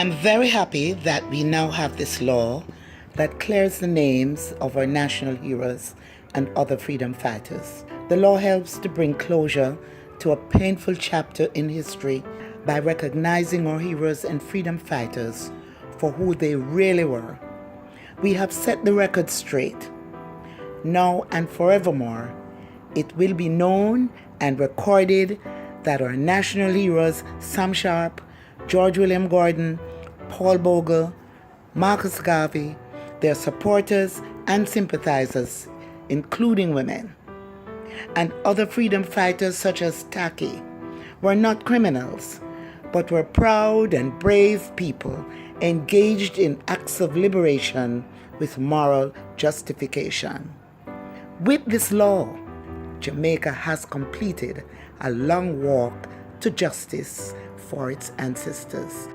I'm very happy that we now have this law that clears the names of our national heroes and other freedom fighters. The law helps to bring closure to a painful chapter in history by recognizing our heroes and freedom fighters for who they really were. We have set the record straight. Now and forevermore, it will be known and recorded that our national heroes, Sam Sharpe, George William Gordon, Paul Bogle, Marcus Garvey, their supporters and sympathizers, including women, and other freedom fighters such as Taki, were not criminals, but were proud and brave people engaged in acts of liberation with moral justification. With this law, Jamaica has completed a long walk to justice for its ancestors.